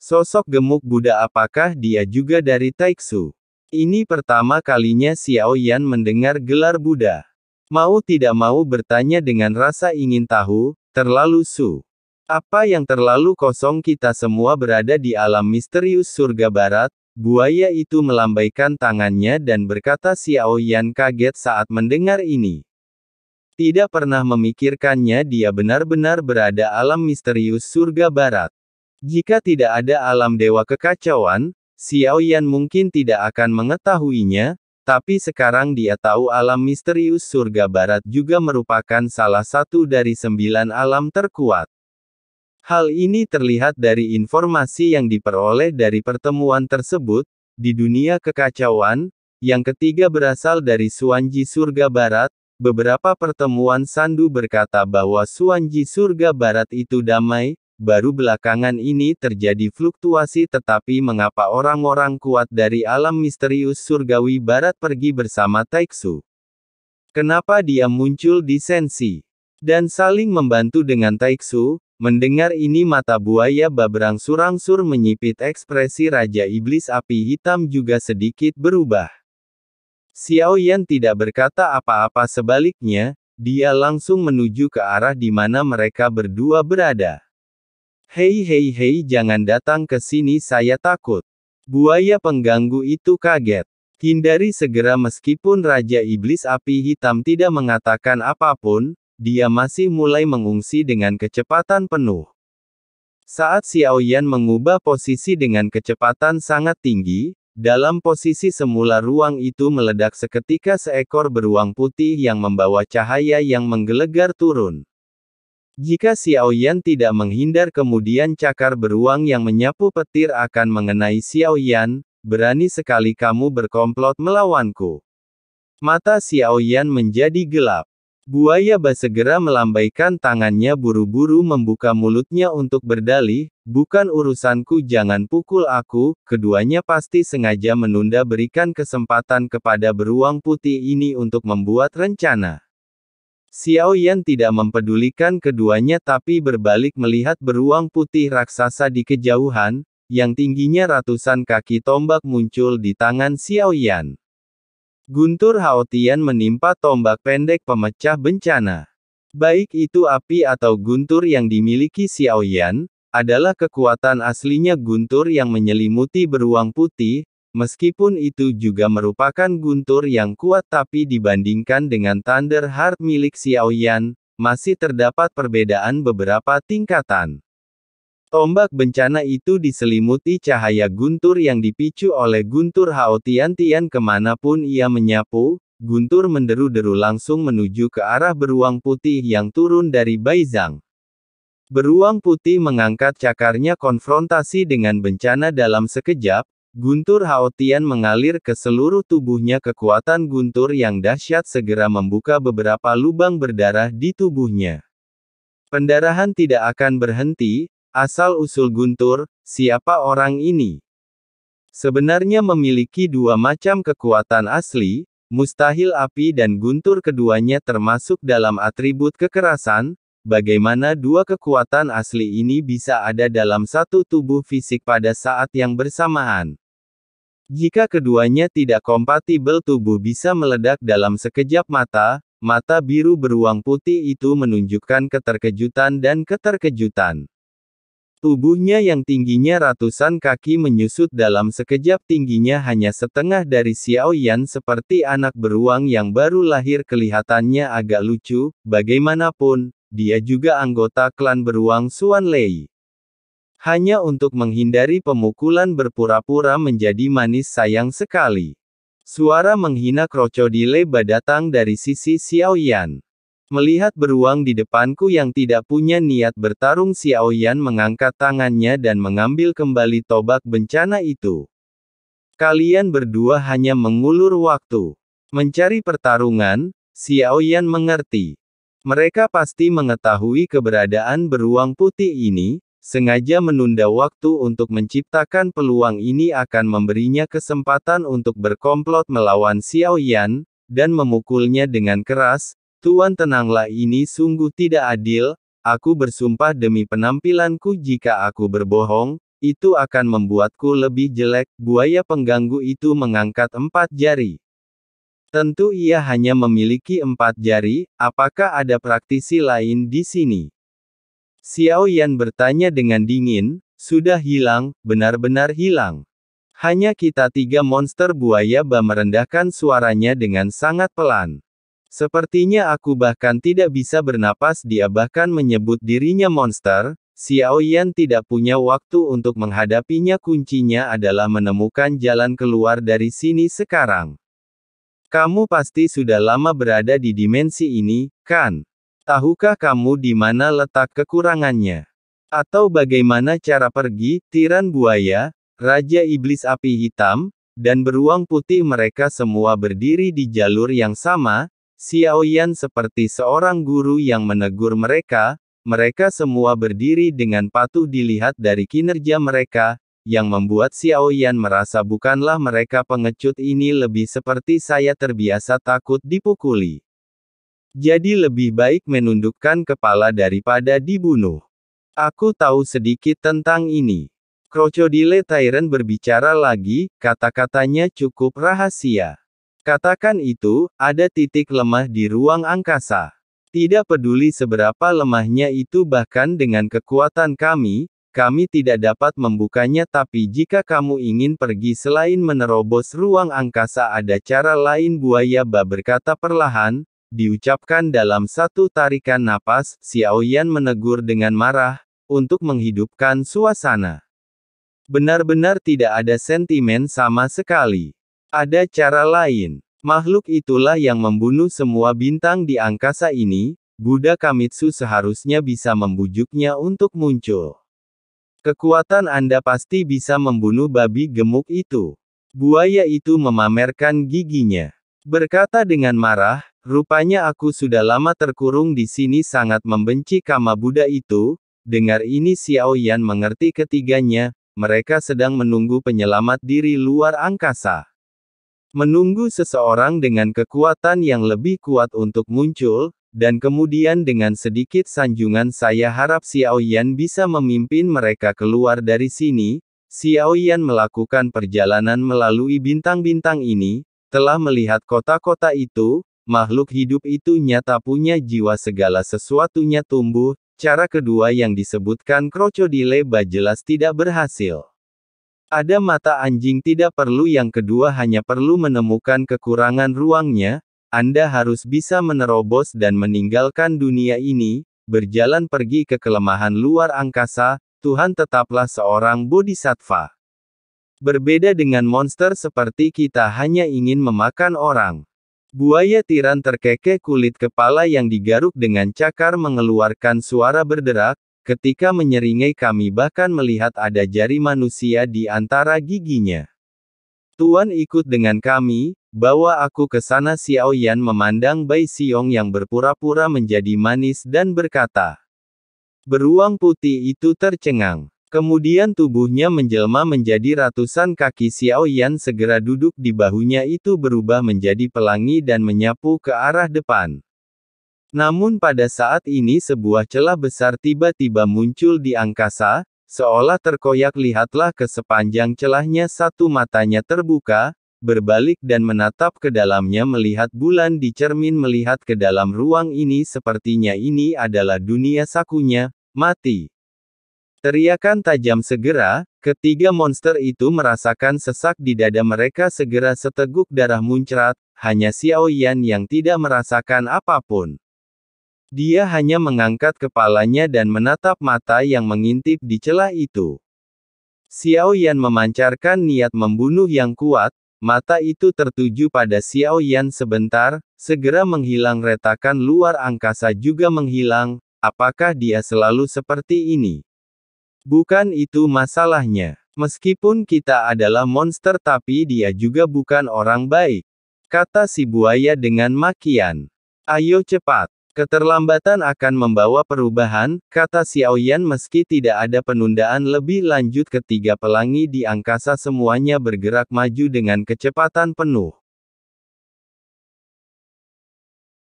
Sosok gemuk Buddha, apakah dia juga dari Taiksu? Ini pertama kalinya Xiao Yan mendengar gelar Buddha. Mau tidak mau bertanya dengan rasa ingin tahu, terlalu su. Apa yang terlalu kosong? Kita semua berada di alam misterius surga barat. Buaya itu melambaikan tangannya dan berkata. Xiao Yan kaget saat mendengar ini. Tidak pernah memikirkannya dia benar-benar berada alam misterius surga barat. Jika tidak ada alam dewa kekacauan, Xiao Yan mungkin tidak akan mengetahuinya, tapi sekarang dia tahu alam misterius surga barat juga merupakan salah satu dari 9 alam terkuat. Hal ini terlihat dari informasi yang diperoleh dari pertemuan tersebut. Di dunia kekacauan, yang ketiga berasal dari Suanji surga barat. Beberapa pertemuan Sandu berkata bahwa Suanji surga barat itu damai. Baru belakangan ini terjadi fluktuasi, tetapi mengapa orang-orang kuat dari alam misterius surgawi barat pergi bersama Taiksu? Kenapa dia muncul di Sensi? Dan saling membantu dengan Taiksu? Mendengar ini mata buaya berangsur-angsur menyipit, ekspresi Raja Iblis Api Hitam juga sedikit berubah. Xiao Yan tidak berkata apa-apa, sebaliknya, dia langsung menuju ke arah di mana mereka berdua berada. Hei, jangan datang ke sini, saya takut. Buaya pengganggu itu kaget. Hindari segera. Meskipun Raja Iblis Api Hitam tidak mengatakan apapun, dia masih mulai mengungsi dengan kecepatan penuh. Saat Xiao Yan mengubah posisi dengan kecepatan sangat tinggi, dalam posisi semula ruang itu meledak seketika. Seekor beruang putih yang membawa cahaya yang menggelegar turun. Jika Xiao Yan tidak menghindar, kemudian cakar beruang yang menyapu petir akan mengenai Xiao Yan. Berani sekali kamu berkomplot melawanku. Mata Xiao Yan menjadi gelap. Buaya segera melambaikan tangannya, buru-buru membuka mulutnya untuk berdalih. Bukan urusanku, jangan pukul aku. Keduanya pasti sengaja menunda, berikan kesempatan kepada beruang putih ini untuk membuat rencana. Xiao Yan tidak mempedulikan keduanya tapi berbalik melihat beruang putih raksasa di kejauhan, yang tingginya ratusan kaki. Tombak muncul di tangan Xiao Yan. Guntur Haotian menimpa tombak pendek pemecah bencana. Baik itu api atau guntur yang dimiliki Xiao Yan, adalah kekuatan aslinya guntur yang menyelimuti beruang putih. Meskipun itu juga merupakan guntur yang kuat, tapi dibandingkan dengan Thunder Heart milik Xiao Yan, masih terdapat perbedaan beberapa tingkatan. Tombak bencana itu diselimuti cahaya guntur yang dipicu oleh Guntur Haotian. Kemanapun ia menyapu, guntur menderu-deru langsung menuju ke arah beruang putih yang turun dari Baizang. Beruang putih mengangkat cakarnya, konfrontasi dengan bencana dalam sekejap. Guntur Haotian mengalir ke seluruh tubuhnya. Kekuatan guntur yang dahsyat segera membuka beberapa lubang berdarah di tubuhnya. Pendarahan tidak akan berhenti. Asal-usul guntur, siapa orang ini? Sebenarnya memiliki dua macam kekuatan asli, mustahil api dan guntur. Keduanya termasuk dalam atribut kekerasan. Bagaimana dua kekuatan asli ini bisa ada dalam satu tubuh fisik pada saat yang bersamaan? Jika keduanya tidak kompatibel, tubuh bisa meledak dalam sekejap mata. Mata biru beruang putih itu menunjukkan keterkejutan dan keterkejutan. Tubuhnya yang tingginya ratusan kaki menyusut dalam sekejap. Tingginya hanya setengah dari Xiao Yan, seperti anak beruang yang baru lahir. Kelihatannya agak lucu. Bagaimanapun, dia juga anggota klan beruang Xuan Lei. Hanya untuk menghindari pemukulan berpura-pura menjadi manis, sayang sekali. Suara menghina krokodile datang dari sisi Xiao Yan. Melihat beruang di depanku yang tidak punya niat bertarung, Xiao Yan mengangkat tangannya dan mengambil kembali tombak bencana itu. Kalian berdua hanya mengulur waktu. Mencari pertarungan, Xiao Yan mengerti. Mereka pasti mengetahui keberadaan beruang putih ini. Sengaja menunda waktu untuk menciptakan peluang ini akan memberinya kesempatan untuk berkomplot melawan Xiao Yan, dan memukulnya dengan keras. Tuan, tenanglah, ini sungguh tidak adil. Aku bersumpah demi penampilanku, jika aku berbohong, itu akan membuatku lebih jelek. Buaya pengganggu itu mengangkat 4 jari. Tentu ia hanya memiliki 4 jari, apakah ada praktisi lain di sini? Xiao Yan bertanya dengan dingin, sudah hilang, benar-benar hilang. Hanya kita 3 monster buaya Ba merendahkan suaranya dengan sangat pelan. Sepertinya aku bahkan tidak bisa bernapas. Dia bahkan menyebut dirinya monster. Xiao Yan tidak punya waktu untuk menghadapinya. Kuncinya adalah menemukan jalan keluar dari sini sekarang. Kamu pasti sudah lama berada di dimensi ini, kan? Tahukah kamu di mana letak kekurangannya? Atau bagaimana cara pergi? Tiran buaya, Raja Iblis Api Hitam, dan beruang putih mereka semua berdiri di jalur yang sama. Xiao Yan seperti seorang guru yang menegur mereka. Mereka semua berdiri dengan patuh. Dilihat dari kinerja mereka, yang membuat Xiao Yan merasa bukanlah mereka pengecut. Ini lebih seperti saya terbiasa takut dipukuli. Jadi lebih baik menundukkan kepala daripada dibunuh. Aku tahu sedikit tentang ini. Crocodile Tyrant berbicara lagi, kata-katanya cukup rahasia. Katakan itu, ada titik lemah di ruang angkasa. Tidak peduli seberapa lemahnya itu, bahkan dengan kekuatan kami tidak dapat membukanya. Tapi jika kamu ingin pergi selain menerobos ruang angkasa, ada cara lain. Buaya Ba berkata perlahan, diucapkan dalam satu tarikan napas. Xiao Yan menegur dengan marah, untuk menghidupkan suasana. Benar-benar tidak ada sentimen sama sekali. Ada cara lain. Makhluk itulah yang membunuh semua bintang di angkasa ini. Buddha Kamitsu seharusnya bisa membujuknya untuk muncul. Kekuatan Anda pasti bisa membunuh babi gemuk itu. Buaya itu memamerkan giginya. Berkata dengan marah, rupanya aku sudah lama terkurung di sini. Sangat membenci Kama Buddha itu. Dengar ini Xiao Yan mengerti ketiganya. Mereka sedang menunggu penyelamat diri luar angkasa. Menunggu seseorang dengan kekuatan yang lebih kuat untuk muncul, dan kemudian dengan sedikit sanjungan saya harap Xiao Yan bisa memimpin mereka keluar dari sini. Xiao Yan melakukan perjalanan melalui bintang-bintang ini, telah melihat kota-kota itu, makhluk hidup itu nyata punya jiwa, segala sesuatunya tumbuh. Cara kedua yang disebutkan Crocodile Ba jelas tidak berhasil. Ada mata anjing tidak perlu. Yang kedua hanya perlu menemukan kekurangan ruangnya. Anda harus bisa menerobos dan meninggalkan dunia ini, berjalan pergi ke kelemahan luar angkasa. Tuhan tetaplah seorang bodhisattva. Berbeda dengan monster seperti kita hanya ingin memakan orang. Buaya tiran terkekeh, kulit kepala yang digaruk dengan cakar mengeluarkan suara berderak. Ketika menyeringai, kami bahkan melihat ada jari manusia di antara giginya. Tuan ikut dengan kami, bawa aku ke sana. Xiao Yan memandang Bai Xiong yang berpura-pura menjadi manis dan berkata. Beruang putih itu tercengang. Kemudian tubuhnya menjelma menjadi ratusan kaki. Xiao Yan segera duduk di bahunya itu berubah menjadi pelangi dan menyapu ke arah depan. Namun pada saat ini sebuah celah besar tiba-tiba muncul di angkasa, seolah terkoyak. Lihatlah ke sepanjang celahnya. Satu matanya terbuka, berbalik dan menatap ke dalamnya melihat bulan di cermin. Melihat ke dalam ruang ini, sepertinya ini adalah dunia sakunya. Mati! Teriakan tajam segera, ketiga monster itu merasakan sesak di dada mereka. Segera seteguk darah muncrat, hanya Xiao Yan yang tidak merasakan apapun. Dia hanya mengangkat kepalanya dan menatap mata yang mengintip di celah itu. Xiao Yan memancarkan niat membunuh yang kuat, mata itu tertuju pada Xiao Yan sebentar, segera menghilang. Retakan luar angkasa juga menghilang. Apakah dia selalu seperti ini? Bukan itu masalahnya. Meskipun kita adalah monster tapi dia juga bukan orang baik, kata si buaya dengan makian. Ayo cepat. Keterlambatan akan membawa perubahan, kata Xiao Yan. Meski tidak ada penundaan lebih lanjut, ketiga pelangi di angkasa semuanya bergerak maju dengan kecepatan penuh.